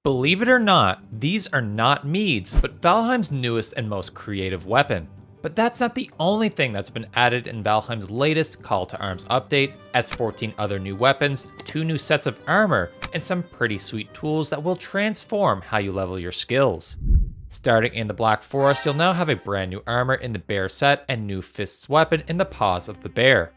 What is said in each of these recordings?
Believe it or not, these are not meads, but Valheim's newest and most creative weapon. But that's not the only thing that's been added in Valheim's latest Call to Arms update, as 14 other new weapons, 2 new sets of armor, and some pretty sweet tools that will transform how you level your skills. Starting in the Black Forest, you'll now have a brand new armor in the bear set and new fists weapon in the paws of the bear.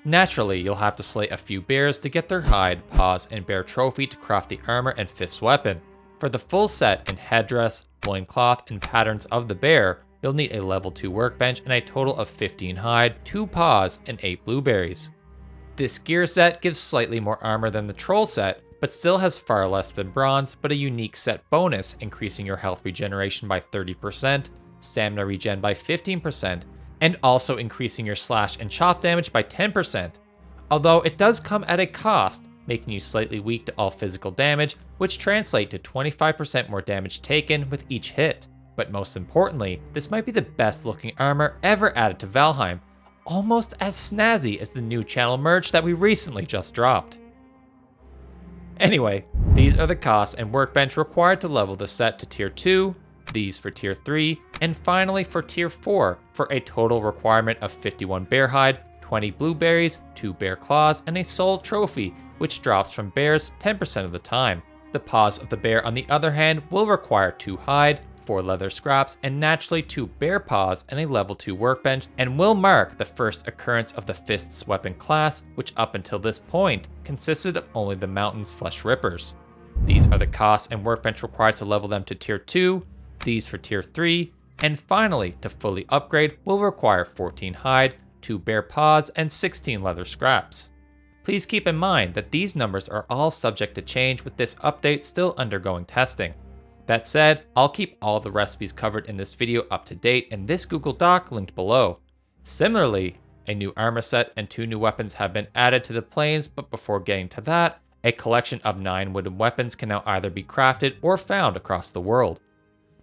Naturally, you'll have to slay a few bears to get their hide, paws, and bear trophy to craft the armor and fists weapon. For the full set in headdress, loincloth, and patterns of the bear, you'll need a level 2 workbench and a total of 15 hide, 2 paws, and 8 blueberries. This gear set gives slightly more armor than the troll set, but still has far less than bronze, but a unique set bonus, increasing your health regeneration by 30%, stamina regen by 15%, and also increasing your slash and chop damage by 10%, although it does come at a cost, making you slightly weak to all physical damage, which translates to 25% more damage taken with each hit. But most importantly, this might be the best looking armor ever added to Valheim, almost as snazzy as the new channel merch that we recently just dropped. Anyway, these are the costs and workbench required to level the set to tier 2, these for tier 3, and finally for tier 4 for a total requirement of 51 bear hide, 20 blueberries, 2 bear claws, and a soul trophy, which drops from bears 10% of the time. The paws of the bear, on the other hand, will require 2 hide, 4 leather scraps, and naturally 2 bear paws and a level 2 workbench, and will mark the first occurrence of the fists weapon class, which up until this point consisted of only the mountain's flesh rippers. These are the costs and workbench required to level them to tier 2, these for tier 3, and finally, to fully upgrade, will require 14 hide, 2 bear paws, and 16 leather scraps. Please keep in mind that these numbers are all subject to change, with this update still undergoing testing. That said, I'll keep all the recipes covered in this video up to date in this Google Doc linked below. Similarly, a new armor set and 2 new weapons have been added to the plains, but before getting to that, a collection of 9 wooden weapons can now either be crafted or found across the world.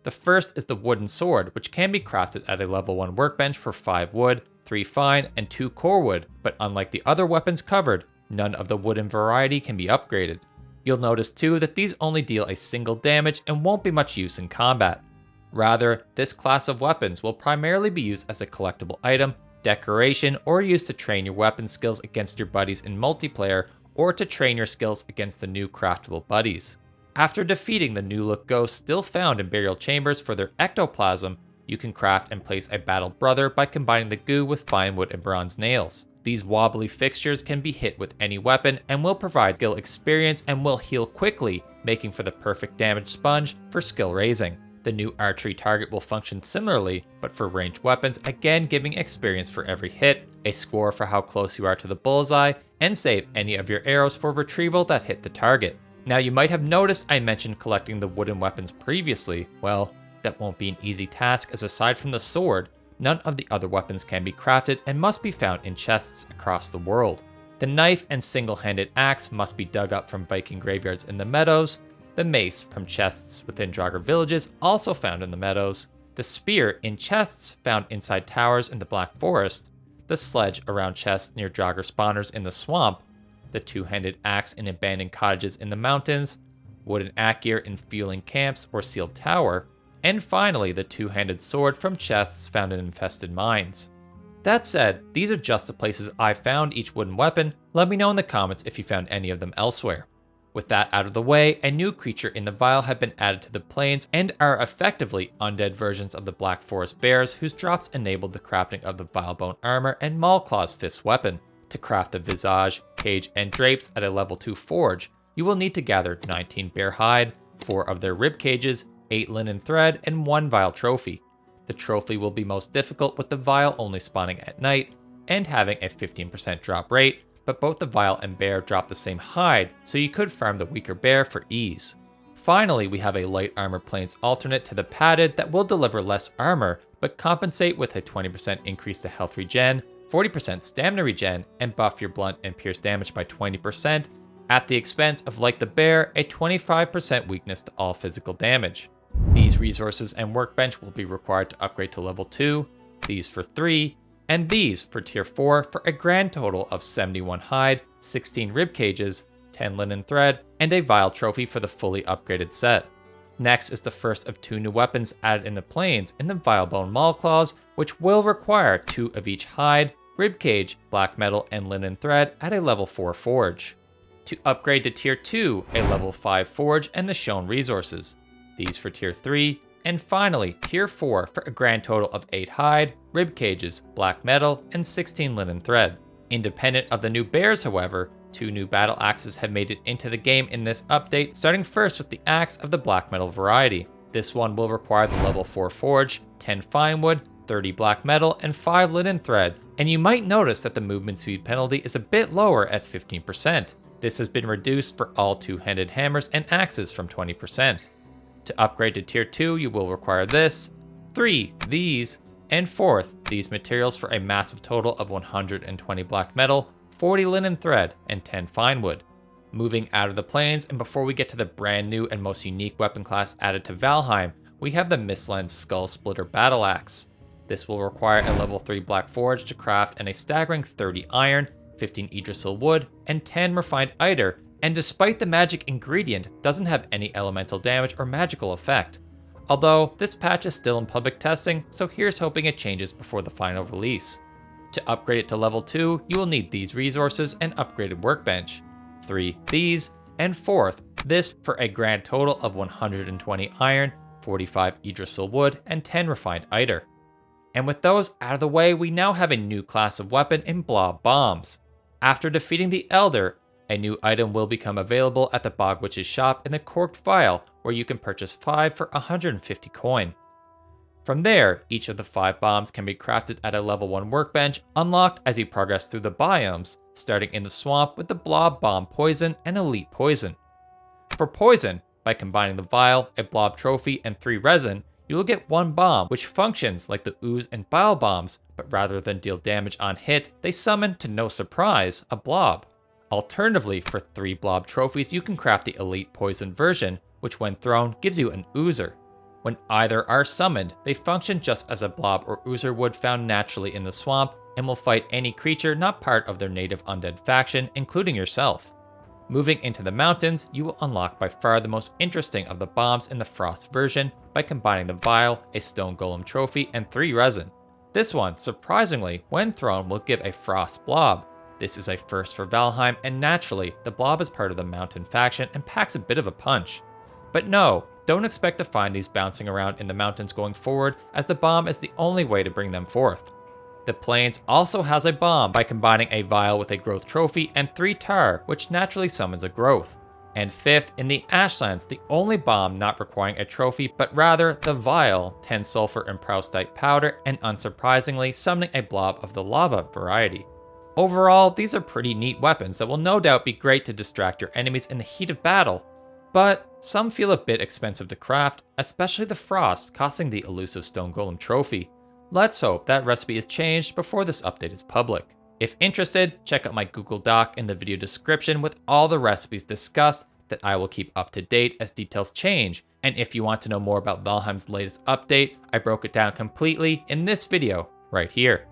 The first is the wooden sword, which can be crafted at a level 1 workbench for 5 wood, 3 fine, and 2 core wood, but unlike the other weapons covered, none of the wooden variety can be upgraded. You'll notice too that these only deal a single damage and won't be much use in combat. Rather, this class of weapons will primarily be used as a collectible item, decoration, or used to train your weapon skills against your buddies in multiplayer, or to train your skills against the new craftable buddies. After defeating the new look ghosts still found in burial chambers for their ectoplasm, you can craft and place a battle brother by combining the goo with fine wood and bronze nails. These wobbly fixtures can be hit with any weapon and will provide skill experience and will heal quickly, making for the perfect damage sponge for skill raising. The new archery target will function similarly, but for ranged weapons, again giving experience for every hit, a score for how close you are to the bullseye, and save any of your arrows for retrieval that hit the target. Now, you might have noticed I mentioned collecting the wooden weapons previously. Well, that won't be an easy task, as aside from the sword, none of the other weapons can be crafted and must be found in chests across the world. The knife and single-handed axe must be dug up from Viking graveyards in the meadows, the mace from chests within Draugr villages also found in the meadows, the spear in chests found inside towers in the Black Forest, the sledge around chests near Draugr spawners in the swamp, the 2-handed axe in abandoned cottages in the mountains, wooden gear in fueling camps or sealed tower, and finally the 2-handed sword from chests found in infested mines. That said, these are just the places I found each wooden weapon. Let me know in the comments if you found any of them elsewhere. With that out of the way, a new creature in the vial have been added to the plains and are effectively undead versions of the Black Forest bears, whose drops enabled the crafting of the Vilebone armor and Maulclaw's fist weapon. To craft the visage, cage, and drapes at a level 2 forge, you will need to gather 19 bear hide, 4 of their rib cages, 8 linen thread, and 1 vial trophy. The trophy will be most difficult with the vial only spawning at night and having a 15% drop rate, but both the vial and bear drop the same hide, so you could farm the weaker bear for ease. Finally, we have a light armor plains alternate to the padded that will deliver less armor, but compensate with a 20% increase to health regen, 40% stamina regen, and buff your blunt and pierce damage by 20%, at the expense of, like the bear, a 25% weakness to all physical damage. These resources and workbench will be required to upgrade to level 2, these for 3, and these for tier 4 for a grand total of 71 hide, 16 rib cages, 10 linen thread, and a vial trophy for the fully upgraded set. Next is the first of 2 new weapons added in the plains in the Vilebone Maulclaws, which will require 2 of each hide, ribcage, black metal, and linen thread at a level 4 forge. To upgrade to tier 2, a level 5 forge and the shown resources. These for tier 3, and finally tier 4 for a grand total of 8 hide, ribcages, black metal, and 16 linen thread. Independent of the new bears, however, 2 new battle axes have made it into the game in this update, starting first with the axe of the black metal variety. This one will require the level 4 forge, 10 fine wood, 30 black metal, and 5 linen thread, and you might notice that the movement speed penalty is a bit lower at 15%. This has been reduced for all 2-handed hammers and axes from 20%. To upgrade to tier 2, you will require this, 3 these, and 4th, these materials for a massive total of 120 black metal, 40 linen thread, and 10 fine wood. Moving out of the plains, and before we get to the brand new and most unique weapon class added to Valheim, we have the Mistlands Skull Splitter Battle Axe. This will require a level 3 black forge to craft and a staggering 30 iron, 15 Yggdrasil wood, and 10 refined eider, and despite the magic ingredient, doesn't have any elemental damage or magical effect. Although, this patch is still in public testing, so here's hoping it changes before the final release. To upgrade it to level 2, you will need these resources and upgraded workbench. 3 these, and 4th, this for a grand total of 120 iron, 45 Yggdrasil wood, and 10 refined eider. And with those out of the way, we now have a new class of weapon in Blob Bombs. After defeating the Elder, a new item will become available at the Bog Witch's shop in the Corked Vial, where you can purchase 5 for 150 coin. From there, each of the 5 bombs can be crafted at a level 1 workbench, unlocked as you progress through the biomes, starting in the swamp with the Blob Bomb Poison and Elite Poison. For Poison, by combining the vial, a blob trophy, and 3 resin, you will get 1 bomb, which functions like the ooze and bile bombs, but rather than deal damage on hit, they summon, to no surprise, a blob. Alternatively, for 3 blob trophies, you can craft the Elite Poison version, which when thrown gives you an oozer. When either are summoned, they function just as a blob or oozer would found naturally in the swamp, and will fight any creature not part of their native undead faction, including yourself. Moving into the mountains, you will unlock by far the most interesting of the bombs in the Frost version by combining the vial, a stone golem trophy, and 3 resin. This one, surprisingly, when thrown will give a frost blob. This is a first for Valheim, and naturally, the blob is part of the mountain faction and packs a bit of a punch. But no, don't expect to find these bouncing around in the mountains going forward, as the bomb is the only way to bring them forth. The plains also has a bomb by combining a vial with a growth trophy and 3 tar, which naturally summons a growth. And 5th, in the Ashlands, the only bomb not requiring a trophy, but rather the vial, 10 sulfur and proustite powder, and unsurprisingly, summoning a blob of the lava variety. Overall, these are pretty neat weapons that will no doubt be great to distract your enemies in the heat of battle, but some feel a bit expensive to craft, especially the Frost costing the elusive Stone Golem trophy. Let's hope that recipe is changed before this update is public. If interested, check out my Google Doc in the video description with all the recipes discussed that I will keep up to date as details change. And if you want to know more about Valheim's latest update, I broke it down completely in this video right here.